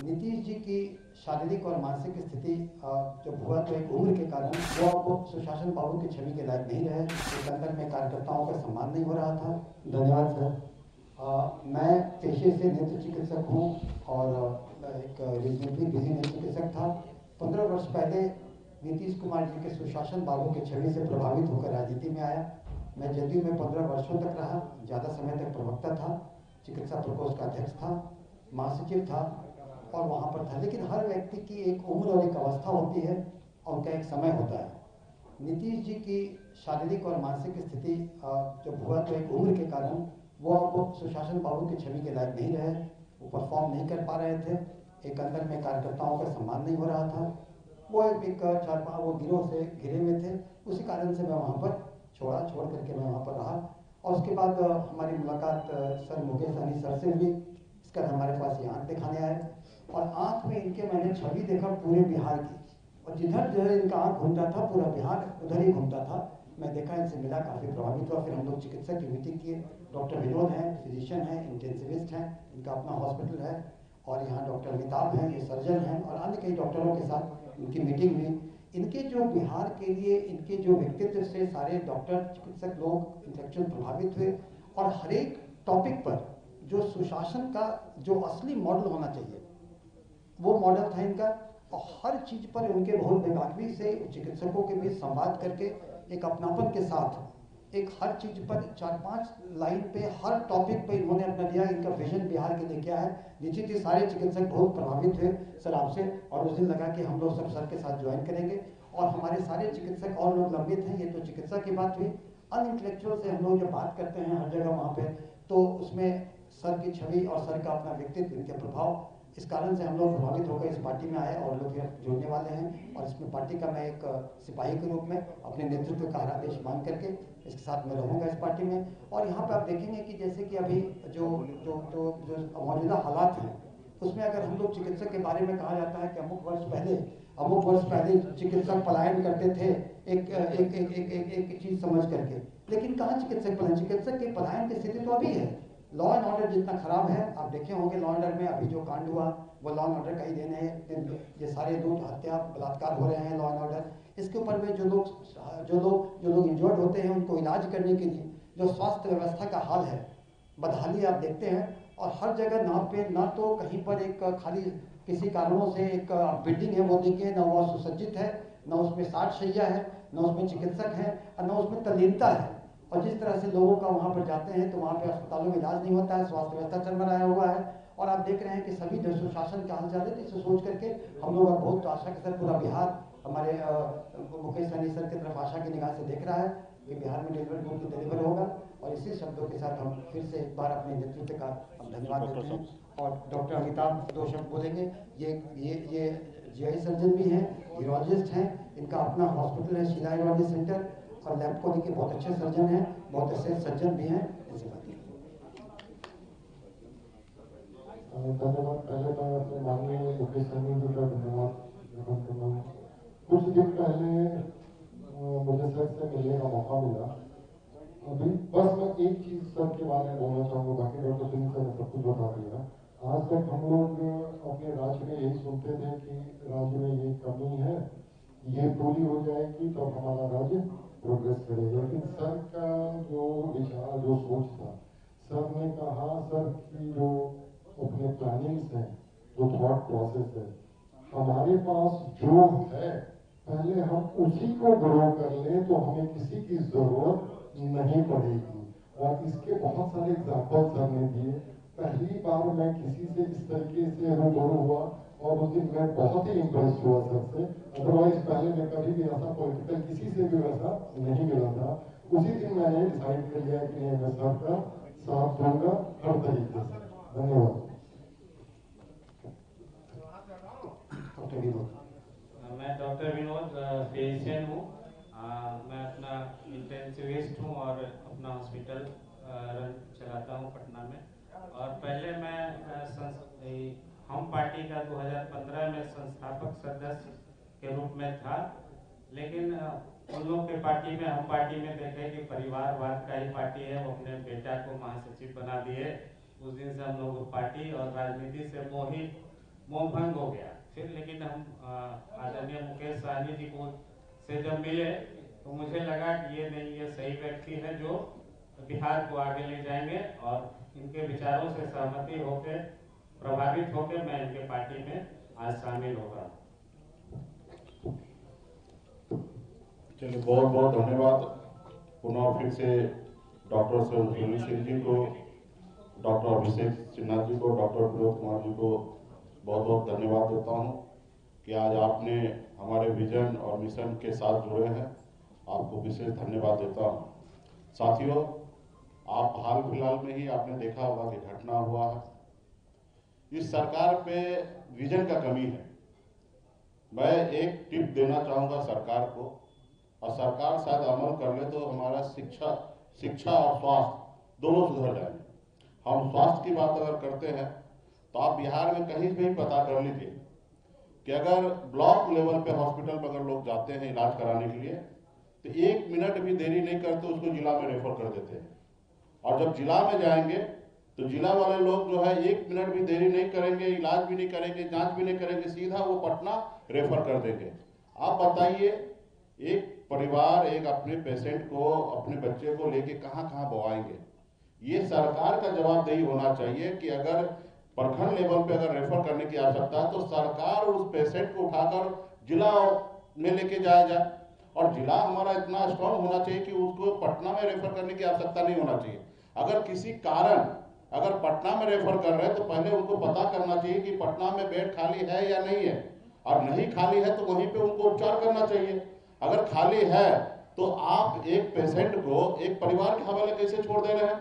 नीतीश जी की शारीरिक और मानसिक स्थिति जब हुआ तो एक उम्र के कारण वो अब सुशासन बाबू की छवि के लायक नहीं रहे। एक अंदर में कार्यकर्ताओं का सम्मान नहीं हो रहा था। धन्यवाद सर। मैं पेशे से नेत्र चिकित्सक हूँ और एक रीजनेबली बिजी नेत्र चिकित्सक था। 15 वर्ष पहले नीतीश कुमार जी के सुशासन बाबू की छवि से प्रभावित होकर राजनीति में आया। मैं जदयू में 15 वर्षों तक रहा, ज़्यादा समय तक प्रवक्ता था, चिकित्सा प्रकोष्ठ का अध्यक्ष था, महासचिव था और वहाँ पर था। लेकिन हर व्यक्ति की एक उम्र और एक अवस्था होती है और उनका एक समय होता है। नीतीश जी की शारीरिक और मानसिक स्थिति जब हुआ तो एक उम्र के कारण वो अब सुशासन बाबू की छवि के लायक नहीं रहे। वो परफॉर्म नहीं कर पा रहे थे। एक अंदर में कार्यकर्ताओं का सम्मान नहीं हो रहा था। वो एक चार पाँच वो गिरोह से घिरे हुए थे। उसी कारण से मैं वहाँ पर छोड़ करके मैं वहाँ पर रहा। और उसके बाद हमारी मुलाकात सर मुकेश सहनी सर से हुई। इसके बाद हमारे पास ये आँख दिखाने आए और आँख में इनके मैंने छवि देखा पूरे बिहार की, और जिधर जिधर इनका आँख घूमता था पूरा बिहार उधर ही घूमता था। मैं देखा, इनसे मिला, काफ़ी प्रभावित हुआ। फिर हम लोग चिकित्सक की मीटिंग किए। डॉक्टर विनोद हैं, फिजिशियन हैं, इंटेंसिविस्ट हैं, इनका अपना हॉस्पिटल है। और यहाँ डॉक्टर अमिताभ हैं, ये सर्जन हैं, और अन्य कई डॉक्टरों के साथ इनकी मीटिंग हुई। इनके जो बिहार के लिए इनके जो व्यक्तित्व से सारे डॉक्टर चिकित्सक लोग इंटेलेक्चुअल प्रभावित हुए। और हर एक टॉपिक पर जो सुशासन का जो असली मॉडल होना चाहिए वो मॉडल था इनका। और हर चीज़ पर उनके बहुत बेबाकी से चिकित्सकों के बीच संवाद करके एक अपनापन के साथ एक हर चीज़ पर 4-5 लाइन पे हर टॉपिक पे इन्होंने अपना दिया। इनका विजन बिहार के लिए क्या है। निश्चित ही सारे चिकित्सक बहुत प्रभावित हुए सर आपसे, और उस दिन लगा कि हम लोग सब सर के साथ ज्वाइन करेंगे। और हमारे सारे चिकित्सक और लोग लंबित हैं। ये तो चिकित्सा की बात हुई। अनइंटेलेक्चुअल से हम लोग जब बात करते हैं हर जगह वहाँ पे, तो उसमें सर की छवि और सर का अपना व्यक्तित्व, इनके प्रभाव, इस कारण से हम लोग प्रभावित होकर इस पार्टी में आए और लोग जुड़ने वाले हैं। और इसमें पार्टी का मैं एक सिपाही के रूप में अपने नेतृत्व का आदेश मांग करके इसके साथ मैं रहूँगा इस पार्टी में। और यहाँ पर आप देखेंगे कि जैसे कि अभी जो जो जो जो मौजूदा हालात हैं उसमें अगर हम लोग चिकित्सक के बारे में कहा जाता है कि अमुक वर्ष पहले चिकित्सक पलायन करते थे एक चीज़ समझ करके। लेकिन कहाँ चिकित्सक पलायन, चिकित्सक के पलायन की स्थिति तो अभी है। लॉ एंड ऑर्डर जितना खराब है, आप देखे होंगे लॉ एंड ऑर्डर में अभी जो कांड हुआ वो लॉ एंड ऑर्डर का ही देन है। ये सारे लूट हत्या बलात्कार हो रहे हैं लॉ एंड ऑर्डर, इसके ऊपर में जो लोग इंजर्ड होते हैं उनको इलाज करने के लिए जो स्वास्थ्य व्यवस्था का हाल है, बदहाली आप देखते हैं। और हर जगह ना तो कहीं पर एक खाली किसी कारणों से एक बिल्डिंग है वो देखिए, ना वो सुसज्जित है, ना उसमें 60 शैय्या है, ना उसमें चिकित्सक है, और ना उसमें तल्लीनता है। और जिस तरह से लोगों का वहाँ पर जाते हैं तो वहाँ पे अस्पतालों में इलाज नहीं होता है, स्वास्थ्य व्यवस्था चरमराया हुआ है। और आप देख रहे हैं कि सभी जो सुशासन का हाल चाल है, तो इसे सोच करके हम लोग बहुत आशा के साथ पूरा बिहार हमारे मुकेश सहनी सर की तरफ आशा की निगाह से देख रहा है कि बिहार में डिलीवर होगा। और इसी शब्दों के साथ हम फिर से एक बार अपने नेतृत्व का हम धन्यवाद देते हैं। और डॉक्टर अमिताभ 2 शब्द बोलेंगे। ये जीआई सर्जन भी हैं, यूरोलॉजिस्ट हैं, इनका अपना हॉस्पिटल है शीला यूरोलॉजी सेंटर, और लैप्को के बहुत अच्छे सर्जन हैं, बहुत अच्छे सर्जन भी हैं। ऐसी बात है। धन्यवाद। पहले मैं अपने माननीय मुकेश सहनी जी का धन्यवाद ज्ञापन करना हूँ। कुछ दिन पहले मुझे सर से मिलने का मौका मिला। अभी बस मैं एक चीज सर के बारे में बोलना चाहूँगा, बाकी डॉक्टर सिंह सर ने सब कुछ बता दिया। आज तक हम लोग अपने राज्य में यही सुनते थे कि राज्य में ये कमी है, ये पूरी हो जाएगी तो हमारा राज्य प्रोग्रेस करेगा। लेकिन सर का जो विचार, जो सोच था, सर ने कहा सर की जो अपने प्लानिंग्स हैं, जो थॉट प्रोसेस है, हमारे पास जो है पहले हम उसी को ग्रो कर लें तो हमें किसी की जरूरत नहीं पड़ेगी। और इसके बहुत सारे एग्जाम्पल सर ने दिए। पहली बार मैं किसी से इस तरीके से रूबरू हुआ और उस दिन मैं बहुत ही इम्प्रेस हुआ सर से। अदरवाइज पहले मैं कभी भी ऐसा पॉलिटिकल किसी से भी वैसा नहीं मिला था। उसी दिन मैंने डिसाइड कर लिया कि नहीं, मैं सर का साथ दूंगा हर तरीके से। धन्यवाद। मैं डॉक्टर विनोद फिजिशियन हूँ। मैं अपना इंटेंसिविस्ट हूँ और अपना हॉस्पिटल चलाता हूँ पटना में। और पहले मैं हम पार्टी का 2015 में संस्थापक सदस्य के रूप में था। लेकिन उन लोग के पार्टी में, हम पार्टी में देखे कि परिवारवाद का ही पार्टी है, वो अपने बेटा को महासचिव बना दिए। उस दिन से हम लोग पार्टी और राजनीति से मोह भंग हो गया। फिर लेकिन हम आदरणीय मुकेश सहनी जी को से जब मिले तो मुझे लगा कि ये सही व्यक्ति है जो बिहार को आगे ले जाएंगे, और इनके विचारों से सहमति होकर प्रभावित होकर मैं इनके पार्टी में आज शामिल होगा। चलिए, बहुत बहुत धन्यवाद पुनः फिर से डॉक्टर सुनील सिंह जी को, डॉक्टर अभिषेक सिन्हा जी को, डॉक्टर विनोद कुमार जी को बहुत बहुत धन्यवाद देता हूं कि आज आपने हमारे विजन और मिशन के साथ जुड़े हैं। आपको विशेष धन्यवाद देता हूं। साथियों, आप हाल फिलहाल में ही आपने देखा होगा कि घटना हुआ है। इस सरकार पे विजन का कमी है। मैं एक टिप देना चाहूँगा सरकार को, और सरकार शायद अमल कर ले तो हमारा शिक्षा और स्वास्थ्य दोनों सुधर जाएंगे। हम स्वास्थ्य की बात अगर करते हैं तो आप बिहार में कहीं भी पता कर लीजिए कि अगर ब्लॉक लेवल पे हॉस्पिटल में अगर लोग जाते हैं इलाज कराने के लिए तो 1 मिनट भी देरी नहीं करते, उसको जिला में रेफर कर देते हैं। और जब जिला में जाएंगे तो जिला वाले लोग जो है 1 मिनट भी देरी नहीं करेंगे, इलाज भी नहीं करेंगे, जांच भी नहीं करेंगे, सीधा वो पटना रेफर कर देंगे। आप बताइए, एक परिवार एक अपने पेशेंट को, अपने बच्चे को लेके कहाँ कहाँ बवाएंगे? ये सरकार का जवाबदेही होना चाहिए कि अगर प्रखंड लेवल पे अगर रेफर करने की आवश्यकता है तो सरकार उस पेशेंट को उठाकर जिला में लेके जाया जाए, और जिला हमारा इतना स्ट्रांग होना चाहिए कि उसको पटना में रेफर करने की आवश्यकता नहीं होना चाहिए। अगर किसी कारण अगर पटना में रेफर कर रहे हैं तो पहले उनको पता करना चाहिए कि पटना में बेड खाली है या नहीं है, और नहीं खाली है तो वहीं पे उनको उपचार करना चाहिए। अगर खाली है तो आप एक पेशेंट को एक परिवार के हवाले कैसे छोड़ दे रहे हैं?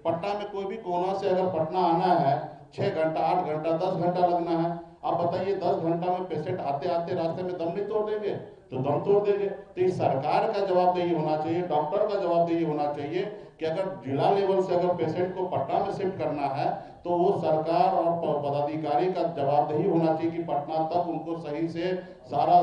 पटना में कोई भी कोना से अगर पटना आना है 6 घंटा, 8 घंटा, 10 घंटा लगना है। आप बताइए 10 घंटा में पेशेंट आते आते रास्ते में दम नहीं तोड़ देंगे? तो दम तोड़ देंगे। तो इस सरकार का जवाबदेही होना चाहिए, डॉक्टर का जवाबदेही होना चाहिए कि अगर जिला लेवल से अगर पेशेंट को पटना में शिफ्ट करना है तो वो सरकार और पदाधिकारी का जवाबदेही होना चाहिए कि पटना तक उनको सही से सारा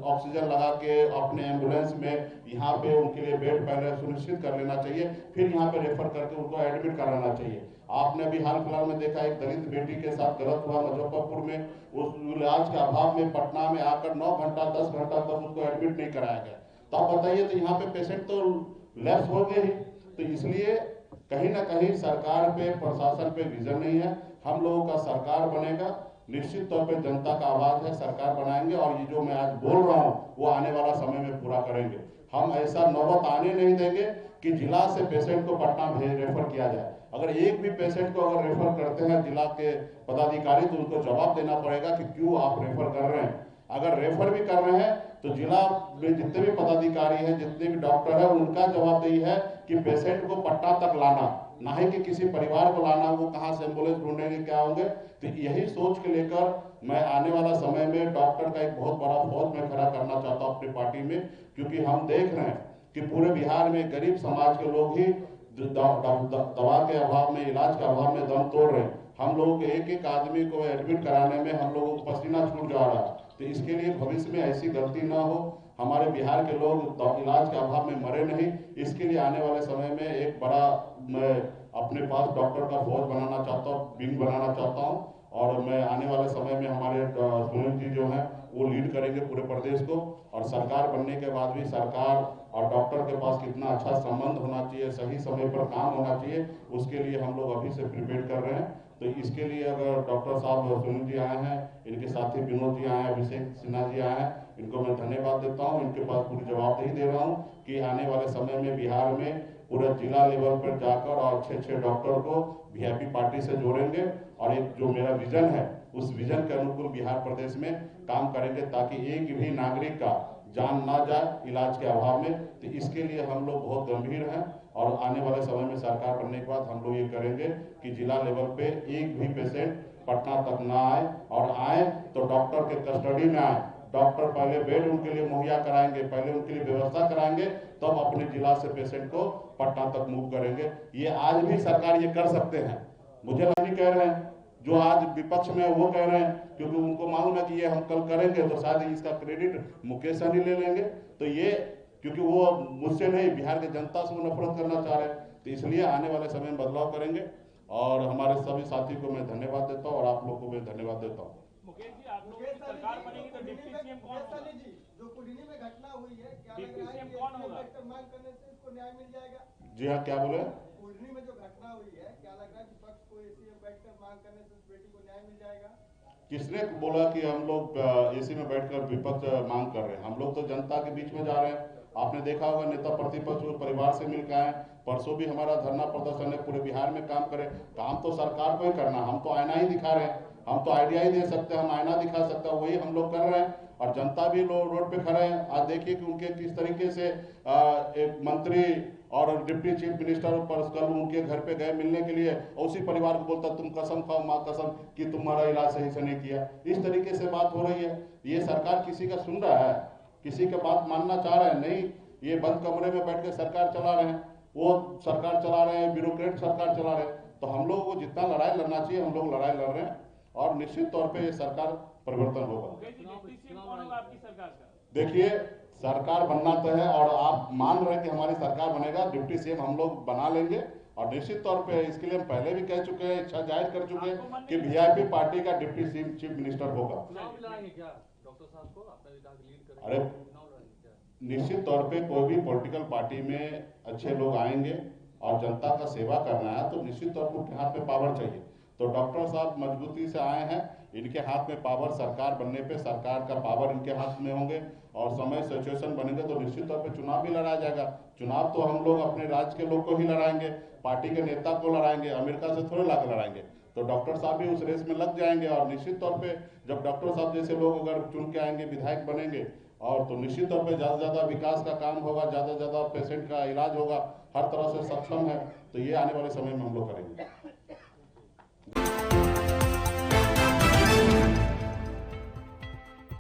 ऑक्सीजन लगा के अपने एम्बुलेंस में यहाँ पे उनके लिए बेड पहले सुनिश्चित कर लेना चाहिए, फिर यहाँ पे रेफर करके उनको एडमिट कराना चाहिए। आपने अभी हाल फिलहाल में देखा एक दलित बेटी के साथ गलत हुआ मुजफ्फरपुर में, उस इलाज के अभाव में पटना में आकर 9 घंटा 10 घंटा तक उसको एडमिट नहीं कराया गया। तो आप बताइए, तो यहाँ पे पेशेंट तो लैप्स हो गए ही। तो इसलिए कहीं ना कहीं सरकार पे, प्रशासन पे विजन नहीं है। हम लोगों का सरकार बनेगा, निश्चित तौर पे जनता का आवाज है, सरकार बनाएंगे, और ये जो मैं आज बोल रहा हूँ वो आने वाला समय में पूरा करेंगे। हम ऐसा नौबत आने नहीं देंगे कि जिला से पेशेंट को पटना रेफर किया जाए। अगर एक भी पेशेंट को अगर रेफर करते हैं जिला के पदाधिकारी तो उनको जवाब देना पड़ेगा कि क्यों आप रेफर कर रहे हैं। अगर रेफर भी कर रहे हैं तो जिला में जितने भी पदाधिकारी हैं, जितने भी डॉक्टर हैं, उनका जवाबदेही है कि पेशेंट को पटना तक लाना, ना ही कि किसी परिवार को लाना, वो कहाँ से एम्बुलेंस ढूंढेंगे, क्या होंगे। तो यही सोच के लेकर मैं आने वाला समय में डॉक्टर का एक बहुत बड़ा फौज में खड़ा करना चाहता हूँ अपनी पार्टी में, क्योंकि हम देख रहे हैं कि पूरे बिहार में गरीब समाज के लोग ही दवा के अभाव में, इलाज के अभाव में दम तोड़ रहे हैं। हम लोगों के एक एक आदमी को एडमिट कराने में हम लोगों को पसीना छूट जा रहा है। तो इसके लिए भविष्य में ऐसी गलती ना हो, हमारे बिहार के लोग इलाज के अभाव में मरे नहीं। इसके लिए आने वाले समय में एक बड़ा मैं अपने पास डॉक्टर का फौज बनाना चाहता हूँ, विंग बनाना चाहता हूँ, और मैं आने वाले समय में हमारे सुनील जी जो हैं वो लीड करेंगे पूरे प्रदेश को। और सरकार बनने के बाद भी सरकार और डॉक्टर के पास कितना अच्छा संबंध होना चाहिए, सही समय पर काम होना चाहिए, उसके लिए हम लोग अभी से प्रिपेयर कर रहे हैं। तो इसके लिए अगर डॉक्टर साहब सुनील जी आए हैं, इनके साथी विनोद जी आए हैं, अभिषेक सिन्हा जी आए हैं, इनको मैं धन्यवाद देता हूं। इनके पास पूरी जवाबदेही दे रहा हूं कि आने वाले समय में बिहार में पूरा जिला लेवल पर जाकर और अच्छे डॉक्टर को वीआईपी पार्टी से जोड़ेंगे, और एक जो मेरा विजन है उस विजन के अनुकूल बिहार प्रदेश में काम करेंगे, ताकि एक भी नागरिक का जान ना जाए इलाज के अभाव में। तो इसके लिए हम लोग बहुत गंभीर हैं, और आने वाले समय में सरकार बनने के बाद हम लोग ये करेंगे कि जिला लेवल पे एक भी पेशेंट पटना तक ना आए, और आए तो डॉक्टर के कस्टडी में आए। डॉक्टर पहले बेड उनके लिए मुहैया कराएंगे, पहले उनके लिए व्यवस्था कराएंगे, तब अपने जिला से पेशेंट को पटना तक मूव करेंगे। ये आज भी सरकार ये कर सकते हैं, मुझे नहीं कह रहे हैं, जो आज विपक्ष में वो कह रहे हैं, क्योंकि उनको मालूम है कि ये हम कल करेंगे तो शायद इसका क्रेडिट मुकेश सहनी ले लेंगे। तो ये क्योंकि वो मुझसे नहीं, बिहार की जनता से वो नफरत करना चाह रहे हैं, तो इसलिए आने वाले समय में बदलाव करेंगे। और हमारे सभी साथी को मैं धन्यवाद देता हूँ, और आप लोग को मैं धन्यवाद देता हूँ। मुकेश जी, आप लोगों की सरकार बनेगी तो डिप्टी सीएम कौन होगा? जी, जो कुंडली में घटना हुई है, क्या लग डिप्टी रहा है सीएम कि कौन होगा? एसपी मांग करने से इसको न्याय मिल जाएगा? जी हाँ, क्या बोले? कुंडली में जो घटना हुई है, क्या लग रहा है विपक्ष को एसी में बैठकर मांग करने से उस बेटी को न्याय मिल जाएगा? किसने बोला कि हम लोग एसी में बैठकर विपक्ष मांग कर रहे हैं? हम लोग तो जनता के बीच में जा रहे हैं। आपने देखा होगा नेता प्रतिपक्ष वो परिवार से मिलकर आए, परसों भी हमारा धरना प्रदर्शन है, पूरे बिहार में काम करें। काम तो सरकार को ही करना, हम तो आईना ही दिखा रहे हैं, हम तो आइडिया ही दे सकते हैं, हम आईना दिखा सकते हैं, वही हम लोग कर रहे हैं। और जनता भी लोग रोड पे खड़े हैं। आज देखिए कि उनके किस तरीके से एक मंत्री और डिप्टी चीफ मिनिस्टर पर कल उनके घर पे गए मिलने के लिए, और उसी परिवार को बोलता तुम कसम खाओ माँ कसम कि तुम्हारा इलाज सही से नहीं किया। इस तरीके से बात हो रही है। ये सरकार किसी का सुन रहा है? किसी का बात मानना चाह रहे हैं? नहीं, ये बंद कमरे में बैठ के सरकार चला रहे हैं, वो सरकार चला रहे हैं, ब्यूरोक्रेट सरकार चला रहे हैं। तो हम लोगों को जितना लड़ाई लड़ना चाहिए हम लोग लड़ाई लड़ रहे हैं, और निश्चित तौर पे ये सरकार परिवर्तन होगा। डिप्टी सीएम कौन होगा आपकी सरकार का? देखिए, सरकार बनना तो है, और आप मान रहे हैं कि हमारी सरकार बनेगा, डिप्टी सीएम हम लोग बना लेंगे। और निश्चित तौर पे इसके लिए हम पहले भी कह चुके हैं, इच्छा जाहिर कर चुके हैं कि वीआईपी पार्टी का डिप्टी चीफ मिनिस्टर होगा। चुनाव भी लड़ाएंगे क्या डॉक्टर साहब को? आपने कहा कि लीड करेंगे, अरे चुनाव लड़ाएंगे क्या? निश्चित तौर पे कोई भी पॉलिटिकल पार्टी में अच्छे लोग आएंगे और जनता का सेवा करना है तो निश्चित तौर पर उनके हाथ में पावर चाहिए। तो डॉक्टर साहब मजबूती से आए हैं, इनके हाथ में पावर, सरकार बनने पे सरकार का पावर इनके हाथ में होंगे, और समय सिचुएशन बनेंगे तो निश्चित तौर पे चुनाव भी लड़ाया जाएगा। चुनाव तो हम लोग अपने राज्य के लोग को ही लड़ाएंगे, पार्टी के नेता को लड़ाएंगे, अमेरिका से थोड़े लाकर लड़ाएंगे। तो डॉक्टर साहब भी उस रेस में लग जाएंगे, और निश्चित तौर पे जब डॉक्टर साहब जैसे लोग अगर चुन के आएंगे, विधायक बनेंगे, और तो निश्चित तौर पे ज़्यादा से ज़्यादा विकास का काम होगा, ज़्यादा से ज़्यादा पेशेंट का इलाज होगा, हर तरह से सक्षम है। तो ये आने वाले समय में हम लोग करेंगे।